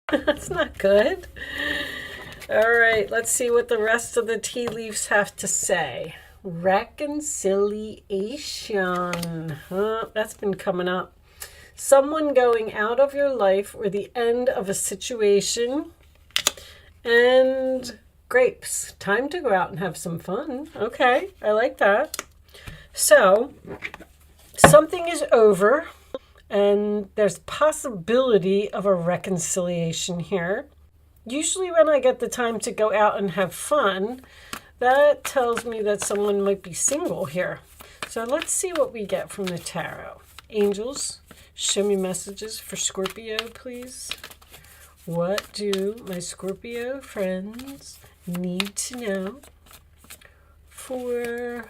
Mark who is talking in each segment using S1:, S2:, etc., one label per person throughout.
S1: That's not good. All right, let's see what the rest of the tea leaves have to say. Reconciliation. That's been coming up. Someone going out of your life or the end of a situation. And grapes. Time to go out and have some fun. Okay, I like that. So, something is over, and there's possibility of a reconciliation here. Usually when I get the time to go out and have fun, that tells me that someone might be single here. So let's see what we get from the tarot. Angels, show me messages for Scorpio, please. What do my Scorpio friends need to know for...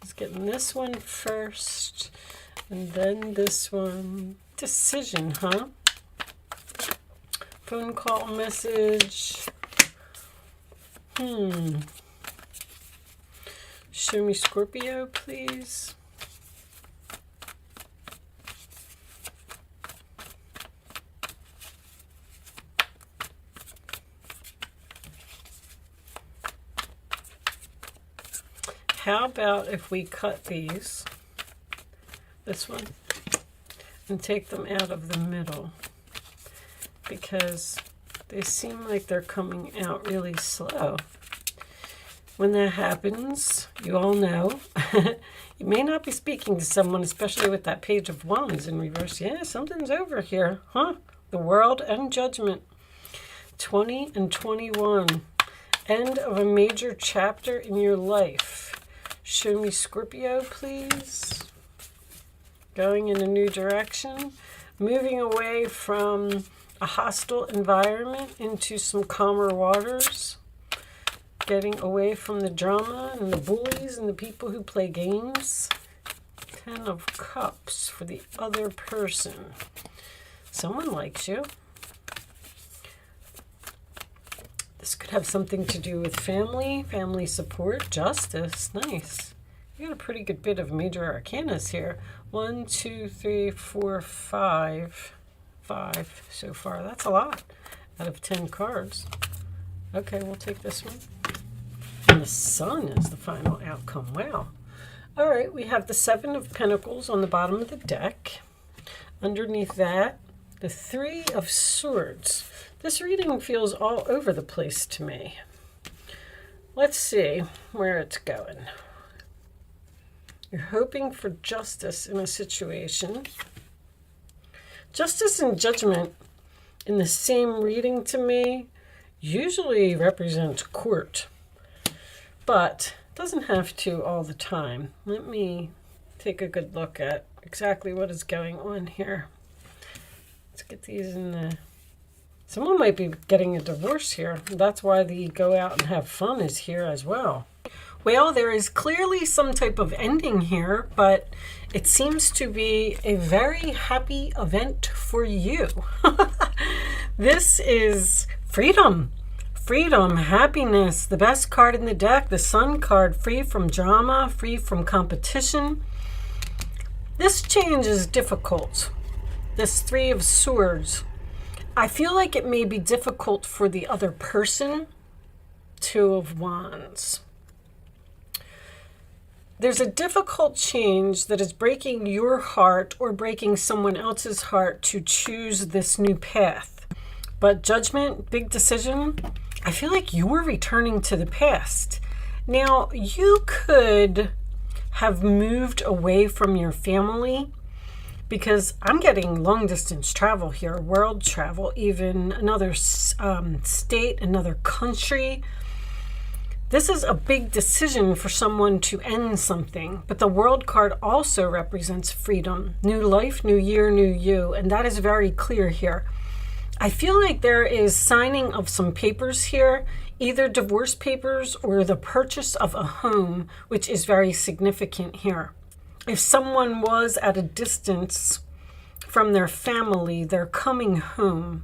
S1: Let's get this one first, and then this one. Decision, huh? Phone call message. Show me Scorpio, please. How about if we cut these, this one, and take them out of the middle? Because they seem like they're coming out really slow. When that happens, you all know, you may not be speaking to someone, especially with that Page of Wands in reverse. Yeah, something's over here, huh? The World and Judgment. 20 and 21. End of a major chapter in your life. Show me Scorpio, please. Going in a new direction. Moving away from a hostile environment into some calmer waters. Getting away from the drama and the bullies and the people who play games. 10 of Cups for the other person. Someone likes you. This could have something to do with family, family support, justice. Nice. You got a pretty good bit of major arcanas here. 1, 2, 3, 4, 5. 5 so far. That's a lot out of 10 cards. Okay, we'll take this one. And the Sun is the final outcome. Wow. All right, we have the 7 of Pentacles on the bottom of the deck. Underneath that, the 3 of Swords. This reading feels all over the place to me. Let's see where it's going. You're hoping for justice in a situation. Justice and Judgment in the same reading to me usually represents court, but doesn't have to all the time. Let me take a good look at exactly what is going on here. Let's get these in the... Someone might be getting a divorce here. That's why the go out and have fun is here as well. Well, there is clearly some type of ending here, but it seems to be a very happy event for you. This is freedom. Freedom, happiness, the best card in the deck, the Sun card, free from drama, free from competition. This change is difficult. This 3 of Swords. I feel like it may be difficult for the other person. 2 of Wands. There's a difficult change that is breaking your heart or breaking someone else's heart to choose this new path. But Judgment, big decision, I feel like you're returning to the past. Now, you could have moved away from your family, because I'm getting long distance travel here, world travel, even another state, another country. This is a big decision for someone to end something, but the World card also represents freedom, new life, new year, new you, and that is very clear here. I feel like there is signing of some papers here, either divorce papers or the purchase of a home, which is very significant here. If someone was at a distance from their family, they're coming home.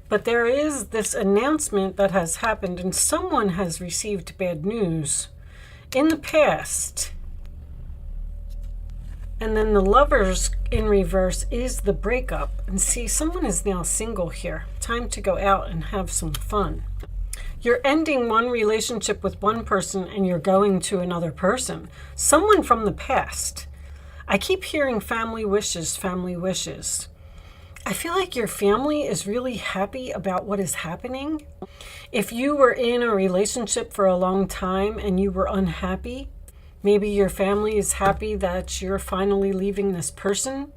S1: But there is this announcement that has happened, and someone has received bad news in the past. And then the Lovers in reverse is the breakup. And see, someone is now single here. Time to go out and have some fun. You're ending one relationship with one person and you're going to another person. Someone from the past. I keep hearing family wishes, family wishes. I feel like your family is really happy about what is happening. If you were in a relationship for a long time and you were unhappy, maybe your family is happy that you're finally leaving this person.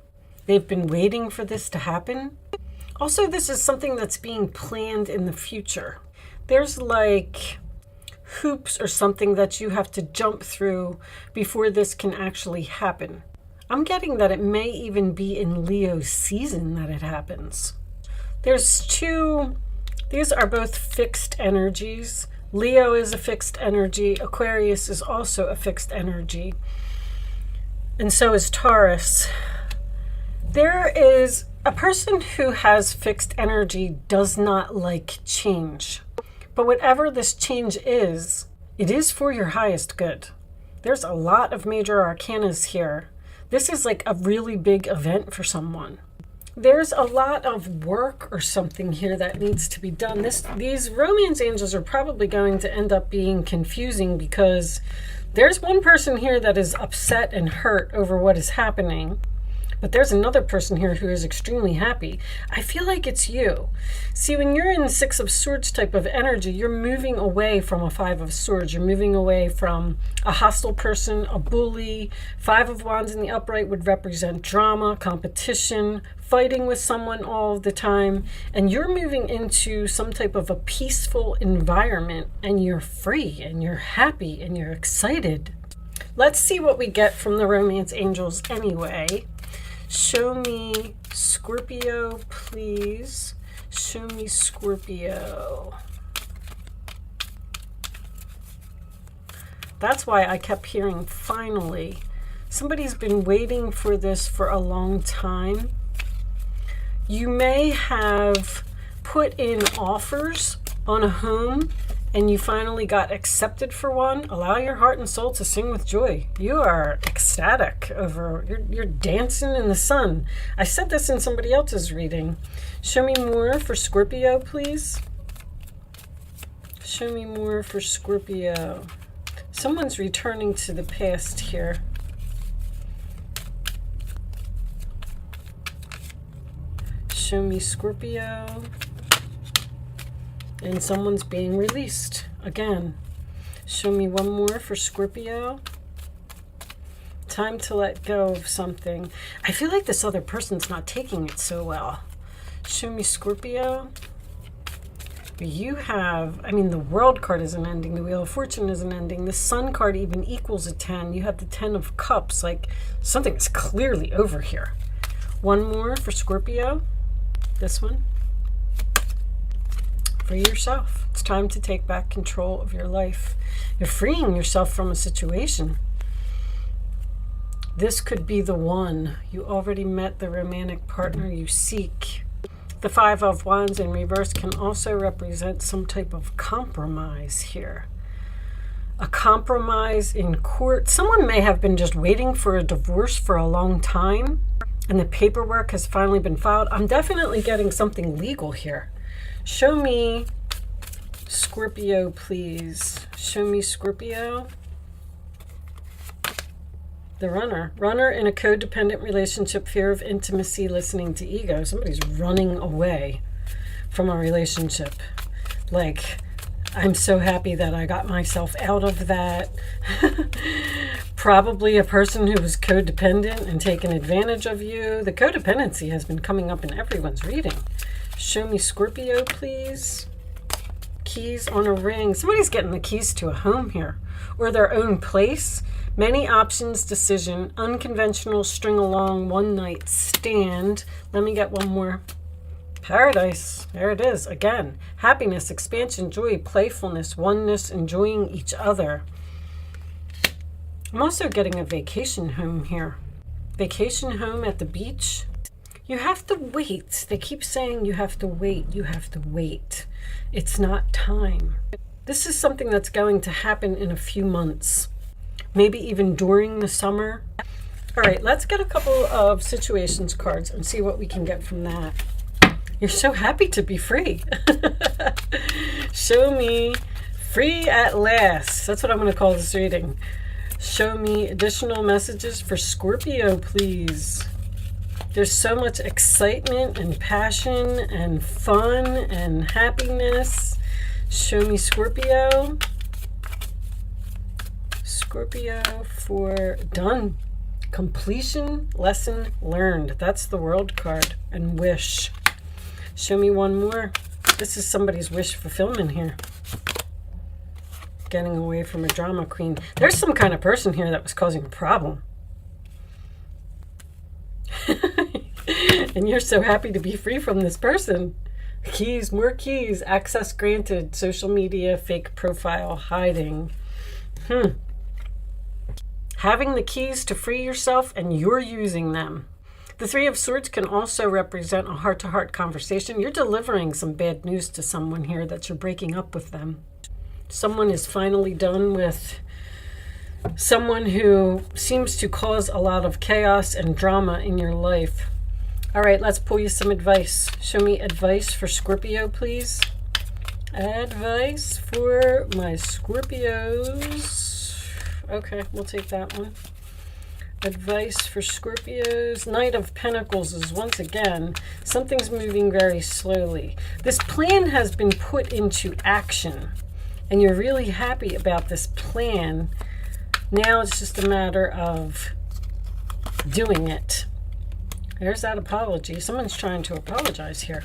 S1: They've been waiting for this to happen. Also, this is something that's being planned in the future. There's like hoops or something that you have to jump through before this can actually happen. I'm getting that it may even be in Leo's season that it happens. These are both fixed energies. Leo is a fixed energy. Aquarius is also a fixed energy. And so is Taurus. There is a person who has fixed energy does not like change. But whatever this change is, it is for your highest good. There's a lot of major arcanas here. This is like a really big event for someone. There's a lot of work or something here that needs to be done. These romance angels are probably going to end up being confusing because there's one person here that is upset and hurt over what is happening. But there's another person here who is extremely happy. I feel like it's you. See, when you're in the Six of Swords type of energy, you're moving away from a Five of Swords. You're moving away from a hostile person, a bully. Five of Wands in the upright would represent drama, competition, fighting with someone all the time. And you're moving into some type of a peaceful environment, and you're free, and you're happy, and you're excited. Let's see what we get from the romance angels anyway. Show me Scorpio, please. Show me Scorpio. That's why I kept hearing finally. Somebody's been waiting for this for a long time. You may have put in offers on a home and you finally got accepted for one. Allow your heart and soul to sing with joy. You are ecstatic over, you're dancing in the sun. I said this in somebody else's reading. Show me more for Scorpio, please. Show me more for Scorpio. Someone's returning to the past here. Show me Scorpio. And someone's being released again. Show me one more for Scorpio. Time to let go of something. I feel like this other person's not taking it so well. Show me Scorpio. You have, the World card isn't ending. The Wheel of Fortune isn't ending. The Sun card even equals a 10. You have the 10 of Cups. Like, something is clearly over here. One more for Scorpio. This one. For yourself. It's time to take back control of your life. You're freeing yourself from a situation. This could be the one. You already met the romantic partner you seek. The Five of Wands in reverse can also represent some type of compromise here. A compromise in court. Someone may have been just waiting for a divorce for a long time, and the paperwork has finally been filed. I'm definitely getting something legal here. Show me Scorpio, please. Show me Scorpio. The runner. Runner in a codependent relationship, fear of intimacy, listening to ego. Somebody's running away from a relationship. Like, I'm so happy that I got myself out of that. Probably a person who was codependent and taken advantage of you. The codependency has been coming up in everyone's reading. Show me Scorpio, please. Keys on a ring. Somebody's getting the keys to a home here, or their own place. Many options, decision, unconventional, string along, one night stand. Let me get one more. Paradise. There it is again. Happiness, expansion, joy, playfulness, oneness, enjoying each other. I'm also getting a vacation home here. Vacation home at the beach. You have to wait. They keep saying you have to wait. You have to wait. It's not time. This is something that's going to happen in a few months. Maybe even during the summer. All right, let's get a couple of situations cards and see what we can get from that. You're so happy to be free. Show me free at last. That's what I'm going to call this reading. Show me additional messages for Scorpio, please. There's so much excitement and passion and fun and happiness. Show me Scorpio. Scorpio for done. Completion, lesson learned. That's the World card. And wish. Show me one more. This is somebody's wish fulfillment here. Getting away from a drama queen. There's some kind of person here that was causing a problem. And you're so happy to be free from this person. Keys, more keys. Access granted. Social media, fake profile, hiding. Having the keys to free yourself and you're using them. The Three of Swords can also represent a heart-to-heart conversation. You're delivering some bad news to someone here that you're breaking up with them. Someone is finally done with someone who seems to cause a lot of chaos and drama in your life. All right, let's pull you some advice. Show me advice for Scorpio, please. Advice for my Scorpios. Okay, we'll take that one. Advice for Scorpios. Knight of Pentacles is once again, something's moving very slowly. This plan has been put into action, and you're really happy about this plan. Now it's just a matter of doing it. There's that apology. Someone's trying to apologize here.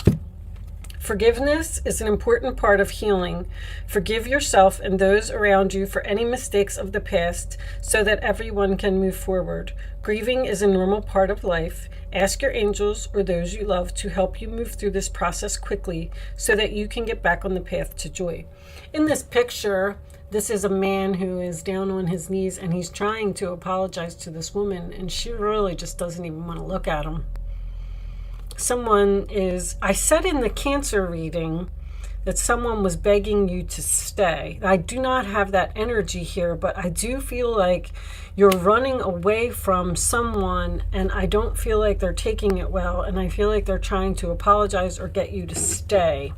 S1: Forgiveness is an important part of healing. Forgive yourself and those around you for any mistakes of the past so that everyone can move forward. Grieving is a normal part of life. Ask your angels or those you love to help you move through this process quickly so that you can get back on the path to joy. In this picture, this is a man who is down on his knees and he's trying to apologize to this woman, and she really just doesn't even want to look at him. Someone is, I said in the Cancer reading that someone was begging you to stay. I do not have that energy here, but I do feel like you're running away from someone, and I don't feel like they're taking it well, and I feel like they're trying to apologize or get you to stay.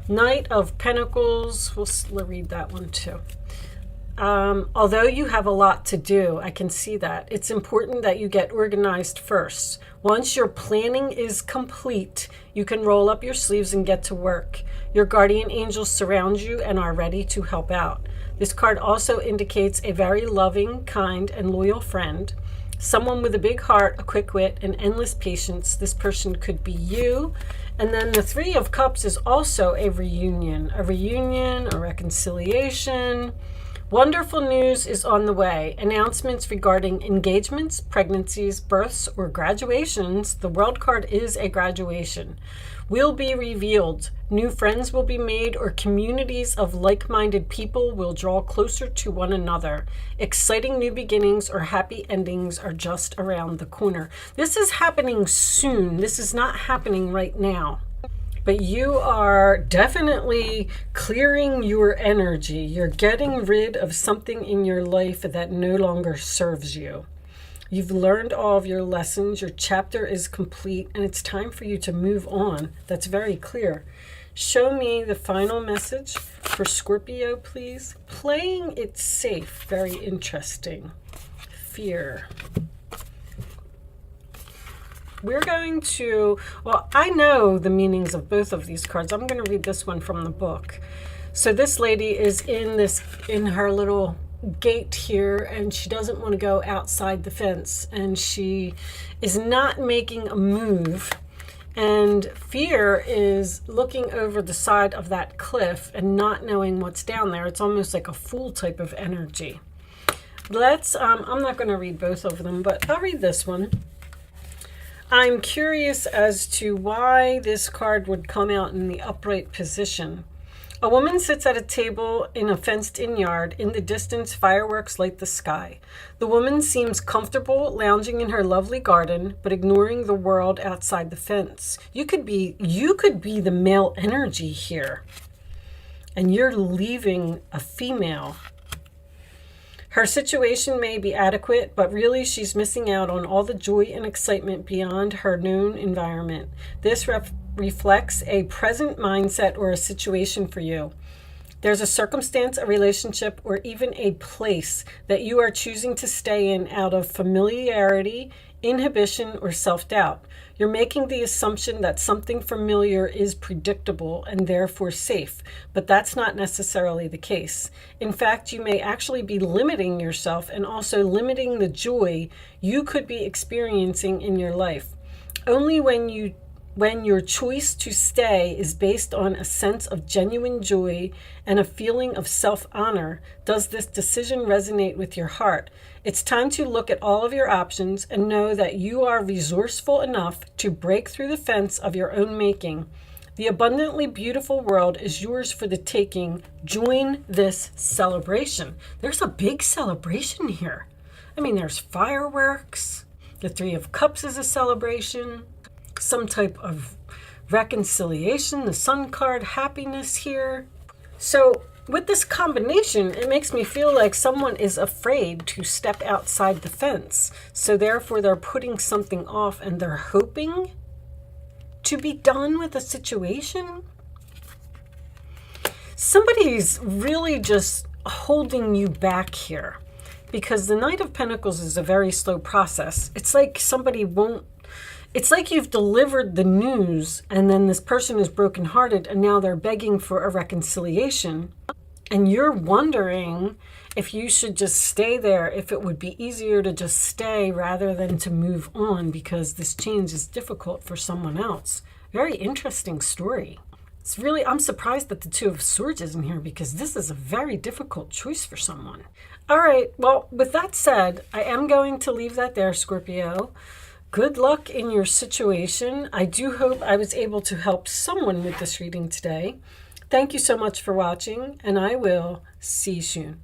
S1: Knight of Pentacles, we'll read that one too. Although you have a lot to do, I can see that. It's important that you get organized first. Once your planning is complete, you can roll up your sleeves and get to work. Your guardian angels surround you and are ready to help out. This card also indicates a very loving, kind, and loyal friend. Someone with a big heart, a quick wit, and endless patience. This person could be you. And then the Three of Cups is also a reunion, a reconciliation. Wonderful news is on the way. Announcements regarding engagements, pregnancies, births, or graduations. The World card is a graduation. Will be revealed. New friends will be made, or communities of like-minded people will draw closer to one another. Exciting new beginnings or happy endings are just around the corner. This is happening soon. This is not happening right now. But you are definitely clearing your energy. You're getting rid of something in your life that no longer serves you. You've learned all of your lessons. Your chapter is complete, and it's time for you to move on. That's very clear. Show me the final message for Scorpio, please. Playing it safe. Very interesting. Fear. We're going to, well, I know the meanings of both of these cards. I'm going to read this one from the book. So this lady is in her little gate here, and she doesn't want to go outside the fence, and she is not making a move. And fear is looking over the side of that cliff and not knowing what's down there. It's almost like a fool type of energy. Let's, I'm not going to read both of them, but I'll read this one. I'm curious as to why this card would come out in the upright position. A woman sits at a table in a fenced-in yard. In the distance, fireworks light the sky. The woman seems comfortable lounging in her lovely garden, but ignoring the world outside the fence. You could be the male energy here, and you're leaving a female. Her situation may be adequate, but really she's missing out on all the joy and excitement beyond her known environment. This reflects a present mindset or a situation for you. There's a circumstance, a relationship, or even a place that you are choosing to stay in out of familiarity, inhibition, or self-doubt. You're making the assumption that something familiar is predictable and therefore safe, but that's not necessarily the case. In fact, you may actually be limiting yourself and also limiting the joy you could be experiencing in your life. Only when your choice to stay is based on a sense of genuine joy and a feeling of self-honor does this decision resonate with your heart. It's time to look at all of your options and know that you are resourceful enough to break through the fence of your own making. The abundantly beautiful world is yours for the taking. Join this celebration. There's a big celebration here. I mean, there's fireworks. The Three of Cups is a celebration. Some type of reconciliation, the Sun card, happiness here. So with this combination, it makes me feel like someone is afraid to step outside the fence. So therefore they're putting something off and they're hoping to be done with a situation. Somebody's really just holding you back here because the Knight of Pentacles is a very slow process. It's like it's like you've delivered the news and then this person is brokenhearted and now they're begging for a reconciliation. And you're wondering if you should just stay there, if it would be easier to just stay rather than to move on because this change is difficult for someone else. Very interesting story. It's really, I'm surprised that the Two of Swords isn't here because this is a very difficult choice for someone. All right, well, with that said, I am going to leave that there, Scorpio. Good luck in your situation. I do hope I was able to help someone with this reading today. Thank you so much for watching, and I will see you soon.